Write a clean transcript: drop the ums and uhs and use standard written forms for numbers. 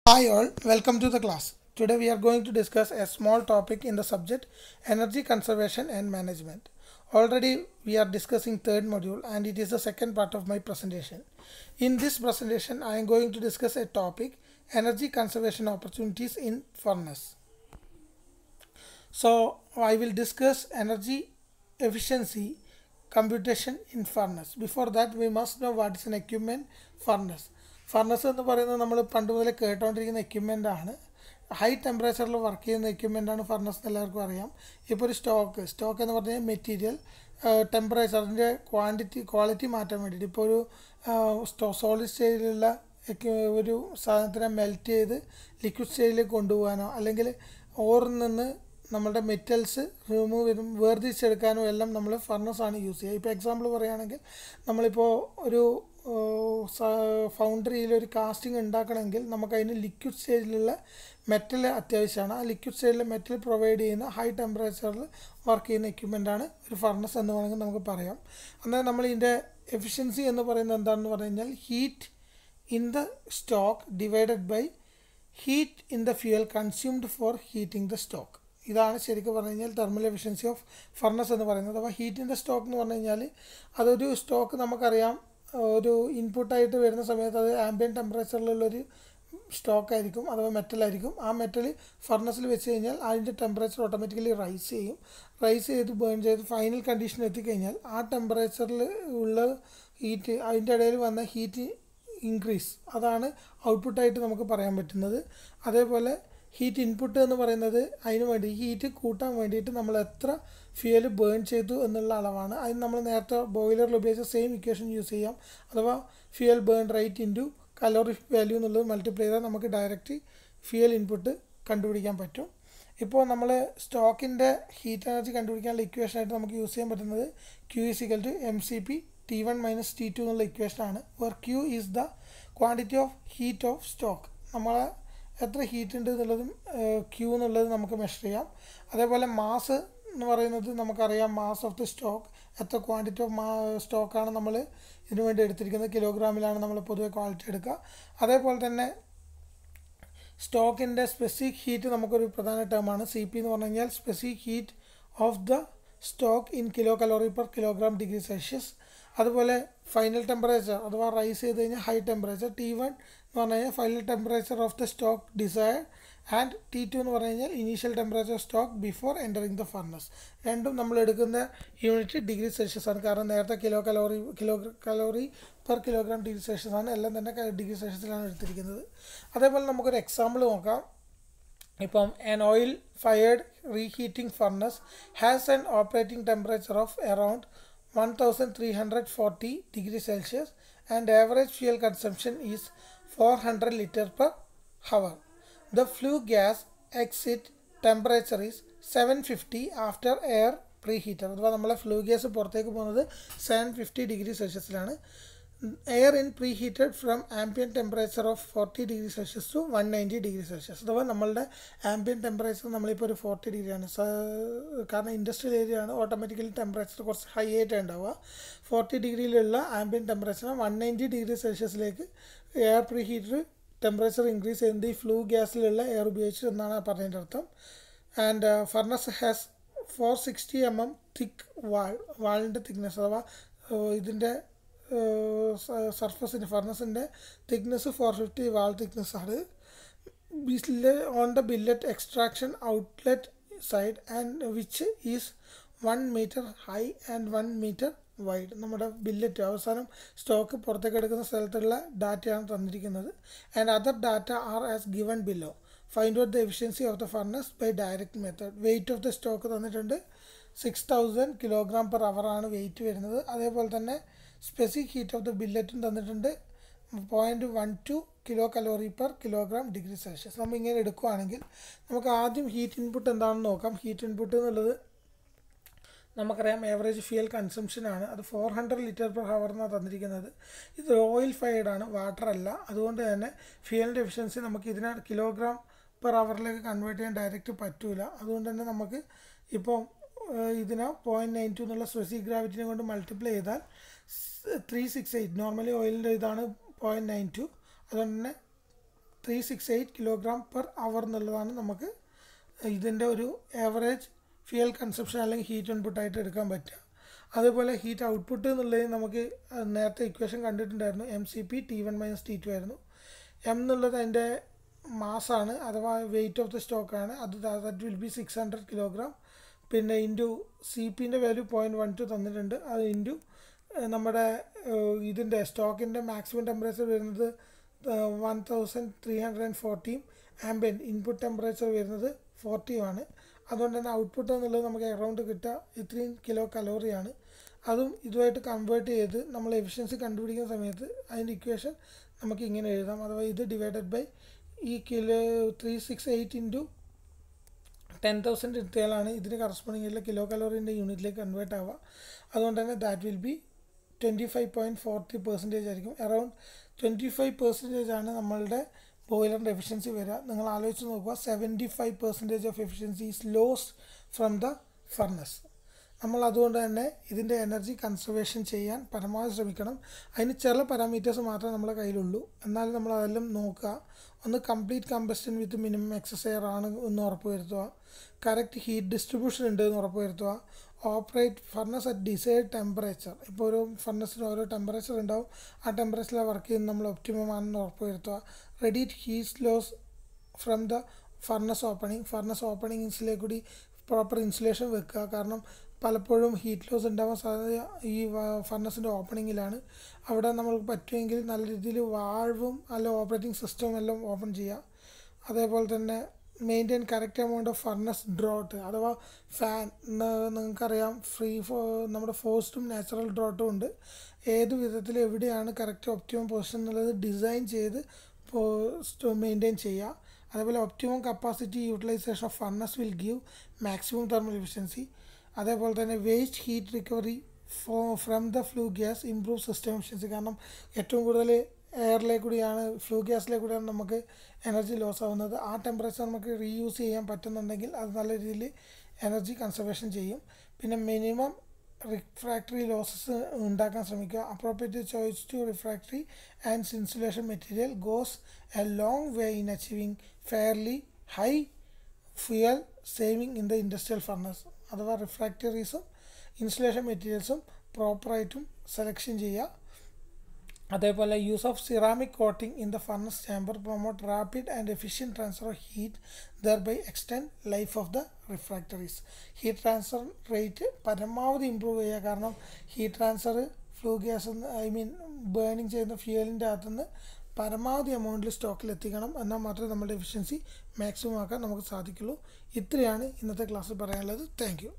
Hi all, welcome to the class. Today we are going to discuss a small topic in the subject energy conservation and management. Already we are discussing third module and it is the second part of my presentation. In this presentation I am going to discuss a topic energy conservation opportunities in furnace. So I will discuss energy efficiency computation in furnace. Before that we must know what is an equipment furnace. Furnace എന്ന് പറയുന്നത് നമ്മൾ പണ്ട് മുതലേ കേട്ടുകൊണ്ടിരിക്കുന്ന equipment ആണ്. High ടെമ്പറേച്ചറിൽ work ചെയ്യുന്ന equipment ആണ് ഫർണസ് എന്ന് എല്ലാവർക്കും അറിയാം. ഇപ്പോൾ ഒരു സ്റ്റോക്ക് എന്ന് പറഞ്ഞാൽ മെറ്റീരിയൽ ടെമ്പറേച്ചറിൻ്റെ ക്വാളിറ്റി മാറ്റാൻ വേണ്ടിയിട്ട് ഇപ്പോൾ ഒരു സോളിഡ് സ്റ്റേജിലുള്ള ഒരു സാധനത്തിനെ മെൽറ്റ് ചെയ്ത് ലിക്വിഡ് സ്റ്റേജിലേക്ക് കൊണ്ടുപോകാനോ അല്ലെങ്കിൽ ഓറിൽ നിന്ന് നമ്മളുടെ മെറ്റൽസ് വേർതിരിച്ചെടുക്കാനോ എല്ലാം നമ്മൾ ഫർണസാണ് യൂസ് ചെയ്യുക. ഇപ്പോൾ എക്സാമ്പിൾ പറയുകയാണെങ്കിൽ നമ്മളിപ്പോൾ ഒരു ഫൗണ്ടറിയിൽ ഒരു കാസ്റ്റിംഗ് ഉണ്ടാക്കണമെങ്കിൽ നമുക്കതിന് ലിക്വിഡ് സ്റ്റേജിലുള്ള മെറ്റൽ അത്യാവശ്യമാണ്. ആ ലിക്വിഡ് സ്റ്റേജിലെ മെറ്റൽ പ്രൊവൈഡ് ചെയ്യുന്ന ഹൈ ടെമ്പറേച്ചറിൽ വർക്ക് ചെയ്യുന്ന എക്യുപ്മെൻ്റാണ് ഒരു ഫർണസ് എന്ന് വേണമെങ്കിൽ നമുക്ക് പറയാം. അന്നേരം നമ്മൾ ഇതിൻ്റെ എഫിഷ്യൻസി എന്ന് പറയുന്നത് എന്താണെന്ന് പറഞ്ഞു കഴിഞ്ഞാൽ heat in the stock divided by heat in the fuel consumed for heating the stock. ഇതാണ് ശരിക്കും പറഞ്ഞു കഴിഞ്ഞാൽ തെർമൽ എഫിഷ്യൻസി ഓഫ് ഫർണസ് എന്ന് പറയുന്നത്. അപ്പോൾ ഹീറ്റ് ഇൻ ദ സ്റ്റോക്ക് എന്ന് പറഞ്ഞു കഴിഞ്ഞാൽ അതൊരു സ്റ്റോക്ക് നമുക്കറിയാം ഒരു ഇൻപുട്ടായിട്ട് വരുന്ന സമയത്ത് അത് ആംബിയൻ ടെമ്പറേച്ചറിലുള്ളൊരു സ്റ്റോക്കായിരിക്കും അഥവാ മെറ്റലായിരിക്കും. ആ മെറ്റൽ ഫർണസിൽ വെച്ച് കഴിഞ്ഞാൽ അതിൻ്റെ ടെമ്പറേച്ചർ ഓട്ടോമാറ്റിക്കലി റൈസ് ചെയ്ത് ബേൺ ചെയ്ത് ഫൈനൽ കണ്ടീഷൻ എത്തിക്കഴിഞ്ഞാൽ ആ ടെമ്പറേച്ചറിൽ ഉള്ള ഹീറ്റ് അതിൻ്റെ ഇടയിൽ വന്ന ഹീറ്റ് ഇൻക്രീസ് അതാണ് ഔട്ട്പുട്ടായിട്ട് നമുക്ക് പറയാൻ പറ്റുന്നത്. അതേപോലെ ഹീറ്റ് ഇൻപുട്ട് എന്ന് പറയുന്നത് അതിന് വേണ്ടി ഹീറ്റ് കൂട്ടാൻ വേണ്ടിയിട്ട് നമ്മൾ എത്ര ഫ്യൂവൽ ബേൺ ചെയ്തു എന്നുള്ള അളവാണ്. അതിന് നമ്മൾ നേരത്തെ ബോയിലറിൽ ഉപയോഗിച്ച സെയിം ഇക്വേഷൻ യൂസ് ചെയ്യാം. അഥവാ fuel burn rate into calorific value എന്നുള്ളത് മൾട്ടിപ്ലൈ ചെയ്താൽ നമുക്ക് ഡയറക്റ്റ് ഫ്യൂവൽ ഇൻപുട്ട് കണ്ടുപിടിക്കാൻ പറ്റും. ഇപ്പോൾ നമ്മൾ സ്റ്റോക്കിൻ്റെ ഹീറ്റ് എനർജി കണ്ടുപിടിക്കാനുള്ള ഇക്വേഷനായിട്ട് നമുക്ക് യൂസ് ചെയ്യാൻ പറ്റുന്നത് Q=mCp T1 - T2 എന്നുള്ള ഇക്വേഷനാണ്. Where Q is the quantity of heat of stock. നമ്മളെ എത്ര ഹീറ്റ് ഉണ്ട് എന്നുള്ളതും Q എന്നുള്ളത് നമുക്ക് മെഷർ ചെയ്യാം. അതേപോലെ മാസ് എന്ന് പറയുന്നത് നമുക്കറിയാം മാസ് ഓഫ് ദി സ്റ്റോക്ക്, എത്ര ക്വാണ്ടിറ്റി ഓഫ് സ്റ്റോക്കാണ് നമ്മൾ ഇതിനു വേണ്ടി എടുത്തിരിക്കുന്നത്. കിലോഗ്രാമിലാണ് നമ്മൾ പൊതുവെ ക്വാളിറ്റി എടുക്കുക. അതേപോലെ തന്നെ സ്റ്റോക്കിൻ്റെ സ്പെസിഫിക് ഹീറ്റ് നമുക്കൊരു പ്രധാന ടേമാണ്. CP എന്ന് പറഞ്ഞു കഴിഞ്ഞാൽ specific heat of the stock in kilo calorie per kilogram degree Celsius. അതുപോലെ ഫൈനൽ ടെമ്പറേച്ചർ അഥവാ റൈസ് ചെയ്ത് കഴിഞ്ഞാൽ ഹൈ ടെമ്പറേച്ചർ T1 എന്ന് പറഞ്ഞു കഴിഞ്ഞാൽ final temperature of the stock desired and T2 എന്ന് പറഞ്ഞു കഴിഞ്ഞാൽ initial temperature stock before entering the furnace. രണ്ടും നമ്മൾ എടുക്കുന്ന യൂണിറ്റ് ഡിഗ്രി സെൽഷ്യസ് ആണ്. കാരണം നേരത്തെ kilo calorie per kilogram degree Celsius ആണ്, എല്ലാം തന്നെ ഡിഗ്രി സെൽഷ്യസിലാണ് എടുത്തിരിക്കുന്നത്. അതേപോലെ നമുക്കൊരു എക്സാമ്പിൾ നോക്കാം. ഇപ്പം an oil fired reheating furnace has an operating temperature of around 1340 degrees Celsius and average fuel consumption is 400 liters per hour. The flue gas exit temperature is 750 after air preheater. അഥവാ നമ്മളെ flue gas പുറത്തേക്ക് പോകുന്നത് 750 degree സെൽഷ്യസിലാണ്. Air in preheated from ambient temperature of 40 degree celsius to 190 degree celsius. അഥവാ നമ്മളുടെ ambient temperature നമ്മളിപ്പോൾ ഒരു 40 ഡിഗ്രിയാണ്. കാരണം ഇൻഡസ്ട്രിയൽ ഏരിയ ആണ്, ഓട്ടോമാറ്റിക്കലി ടെമ്പറേച്ചർ കുറച്ച് ഹൈ ആയിട്ട് ഉണ്ടാവുക. 40 ഡിഗ്രിയിലുള്ള ആംബിയൻ ടെമ്പറേച്ചർ 190 ഡിഗ്രി സെൽഷ്യസിലേക്ക് എയർ പ്രീഹീറ്റർ ടെമ്പറേച്ചർ ഇൻക്രീസ് ചെയ്യുന്നത് ഈ ഫ്ലൂ ഗ്യാസിലുള്ള എയർ ഉപയോഗിച്ച് എന്നാണ് പറഞ്ഞതിൻ്റെ അർത്ഥം. And furnace has 460 mm thick വാളിൻ്റെ തിക്നെസ് അഥവാ ഇതിൻ്റെ സർഫസിൻ്റെ ഫർണസിൻ്റെ തിക്നെസ് 450 വാൾ തിക്നെസ് ആണ്. On the billet extraction outlet side and which is 1 metre high and 1 metre wide. നമ്മുടെ ബില്ലറ്റ് അവസാനം സ്റ്റോക്ക് പുറത്തേക്ക് എടുക്കുന്ന സ്ഥലത്തുള്ള ഡാറ്റയാണ് തന്നിരിക്കുന്നത്. And other data are as given below. Find out the efficiency of the furnace by direct method. Weight of the stock തന്നിട്ടുണ്ട്, 6000 kilogram per hour ആണ് wait വരുന്നത്. അതേപോലെ തന്നെ സ്പെസിഫിക് ഹീറ്റ് ഓഫ് ദ ബില്ലറ്റും തന്നിട്ടുണ്ട് 0.12 kilo calorie per kilogram degree Celsius. നമ്മൾ ഇങ്ങനെ എടുക്കുകയാണെങ്കിൽ നമുക്ക് ആദ്യം ഹീറ്റ് ഇൻപുട്ട് എന്താണെന്ന് നോക്കാം. ഹീറ്റ് ഇൻപുട്ട് എന്നുള്ളത് നമുക്കറിയാം ഏവറേജ് ഫ്യൂവൽ കൺസംഷൻ ആണ്. അത് 400 ലിറ്റർ പെർ ഹവർ എന്നാണ് തന്നിരിക്കുന്നത്. ഇത് ഓയിൽ ഫയർഡ് ആണ്, വാട്ടർ അല്ല. അതുകൊണ്ട് തന്നെ ഫ്യൂവലിൻ്റെ എഫിഷ്യൻസി നമുക്ക് ഇതിനെ കിലോഗ്രാം പെർ ഹവറിലേക്ക് കൺവേർട്ട് ചെയ്യാൻ ഡയറക്റ്റ് പറ്റില്ല. അതുകൊണ്ട് തന്നെ നമുക്ക് ഇപ്പോൾ ഇതിനെ 0.92 എന്നുള്ള സ്പെസിഫിക് ഗ്രാവിറ്റിനെ കൊണ്ട് മൾട്ടിപ്ലൈ ചെയ്താൽ 368. നോർമലി ഓയിലിൻ്റെ ഇതാണ് 0.92. അതുകൊണ്ട് തന്നെ 368 കിലോഗ്രാം പെർ അവർ എന്നുള്ളതാണ് നമുക്ക് ഇതിൻ്റെ ഒരു ആവറേജ് ഫ്യൂൽ കൺസപ്ഷൻ അല്ലെങ്കിൽ ഹീറ്റ് ഇൻപുട്ടായിട്ട് എടുക്കാൻ പറ്റുക. അതേപോലെ ഹീറ്റ് ഔട്ട്പുട്ട് എന്നുള്ളത് നമുക്ക് നേരത്തെ ഇക്വേഷൻ കണ്ടിട്ടുണ്ടായിരുന്നു. MCP T1 - T2 ആയിരുന്നു. M എന്നുള്ളത് അതിൻ്റെ മാസാണ് അഥവാ വെയിറ്റ് ഓഫ് ദ സ്റ്റോക്കാണ്. That will be 600 kilogram. പിന്നെ ഇൻറ്റു CPൻ്റെ വാല്യൂ 0.12 തന്നിട്ടുണ്ട്. അത് ഇൻറ്റു നമ്മുടെ ഇതിൻ്റെ സ്റ്റോക്കിൻ്റെ മാക്സിമം ടെമ്പറേച്ചർ വരുന്നത് 1340 ആംബിയൻറ്റ് ഇൻപുട്ട് ടെമ്പറേച്ചർ വരുന്നത് 40 ആണ്. അതുകൊണ്ട് തന്നെ ഔട്ട്പുട്ട് എന്നുള്ളത് നമുക്ക് അറൗണ്ട് കിട്ടുക ഇത്രയും കിലോ കലോറിയാണ്. അതും ഇതുമായിട്ട് കൺവേർട്ട് ചെയ്ത് നമ്മൾ എഫിഷ്യൻസി കണ്ടുപിടിക്കുന്ന സമയത്ത് അതിൻ്റെ ഇക്വേഷൻ നമുക്ക് ഇങ്ങനെ എഴുതാം. അഥവാ ഇത് ഡിവൈഡഡ് ബൈ ഈ 368 ഇൻറ്റു 10,000 എടുത്താലാണ് ഇതിന് കറസ്പോണ്ടിങ് ആയിട്ടുള്ള കിലോ കലോറിൻ്റെ യൂണിറ്റിലേക്ക് കൺവേർട്ട് ആവുക. അതുകൊണ്ട് തന്നെ ദാറ്റ് വിൽ ബി 25.40% ആയിരിക്കും. അറൗണ്ട് 25% ആണ് നമ്മളുടെ ബോയിലറിൻ്റെ എഫിഷ്യൻസി വരിക. നിങ്ങൾ ആലോചിച്ച് നോക്കുക, 75% of efficiency is lost from the furnace. നമ്മൾ അതുകൊണ്ട് തന്നെ ഇതിൻ്റെ എനർജി കൺസർവേഷൻ ചെയ്യാൻ പരമാവധി ശ്രമിക്കണം. അതിന് ചില പാരാമീറ്റേഴ്സ് മാത്രമേ നമ്മുടെ കയ്യിലുള്ളൂ. എന്നാലും നമ്മൾ അതെല്ലാം നോക്കുക. ഒന്ന് കംപ്ലീറ്റ് കമ്പസ്റ്റൻ വിത്ത് മിനിമം എക്സസെയർ ആണ് എന്ന് ഉറപ്പ് വരുത്തുക. കറക്റ്റ് ഹീറ്റ് ഡിസ്ട്രിബ്യൂഷൻ ഉണ്ട് എന്ന് ഉറപ്പ് വരുത്തുക. Operate furnace at decide temperature. ഇപ്പോൾ ഒരു ഫർണസിന് ഓരോ ടെമ്പറേച്ചർ ഉണ്ടാവും. ആ ടെമ്പറേച്ചറിൽ വർക്ക് ചെയ്യുന്ന നമ്മൾ ഒപ്റ്റിമം ആണെന്ന് ഉറപ്പ് വരുത്തുക. Reduce heat loss from the furnace ഓപ്പണിങ്സിലേക്ക് കൂടി പ്രോപ്പർ ഇൻസുലേഷൻ വെക്കുക. കാരണം പലപ്പോഴും ഹീറ്റ് ലോസ് ഉണ്ടാവാൻ സാധ്യത ഈ ഫർണസിൻ്റെ ഓപ്പണിങ്ങിലാണ്. അവിടെ നമ്മൾക്ക് പറ്റുമെങ്കിൽ നല്ല രീതിയിൽ വാൾവും അല്ല ഓപ്പറേറ്റിംഗ് സിസ്റ്റവും എല്ലാം ഓപ്പൺ ചെയ്യുക. അതേപോലെ തന്നെ maintain correct amount of furnace draught അഥവാ ഫാൻ. നിങ്ങൾക്കറിയാം നമ്മുടെ ഫോഴ്സ്ഡും നാച്ചുറൽ ഡ്രോട്ടും ഉണ്ട്. ഏത് വിധത്തിൽ എവിടെയാണ് കറക്റ്റ് ഒപ്റ്റിമം പൊസിഷൻ എന്നുള്ളത് ഡിസൈൻ ചെയ്ത് മെയിൻറ്റെയിൻ ചെയ്യുക. അതേപോലെ optimum capacity utilisation of furnace will give maximum thermal efficiency. അതേപോലെ തന്നെ waste heat recovery from the flue gas improve system efficiency. കാരണം ഏറ്റവും കൂടുതൽ എയറിലേക്ക് കൂടിയാണ് ഫ്ലൂ ഗ്യാസിലേക്ക് കൂടിയാണ് നമുക്ക് എനർജി ലോസ് ആവുന്നത്. ആ ടെമ്പറേച്ചർ നമുക്ക് റീയൂസ് ചെയ്യാൻ പറ്റുന്നുണ്ടെങ്കിൽ അത് നല്ല രീതിയിൽ എനർജി കൺസർവേഷൻ ചെയ്യും. പിന്നെ മിനിമം റിഫ്രാക്ടറി ലോസസ് ഉണ്ടാക്കാൻ ശ്രമിക്കുക. Appropriate choice to refractory and insulation material goes a long way in achieving fairly high fuel saving in the industrial furnace. അഥവാ റിഫ്രാക്ടറീസും ഇൻസുലേഷൻ മെറ്റീരിയൽസും പ്രോപ്പറായിട്ടും സെലക്ഷൻ ചെയ്യുക. അതേപോലെ use of ceramic coating in the furnace chamber promote rapid and efficient transfer of heat thereby extend life of the refractories. Heat transfer rate പരമാവധി improve ചെയ്യുക. കാരണം heat transfer flue gas burning ചെയ്യുന്ന ഫ്യൂവലിൻ്റെ അകത്തുനിന്ന് പരമാവധി എമൗണ്ടിൽ സ്റ്റോക്കിൽ എത്തിക്കണം. എന്നാൽ മാത്രമേ നമ്മുടെ എഫിഷ്യൻസി മാക്സിമം ആക്കാൻ നമുക്ക് സാധിക്കുള്ളൂ. ഇത്രയാണ് ഇന്നത്തെ ക്ലാസ്സിൽ പറയാനുള്ളത്. Thank you.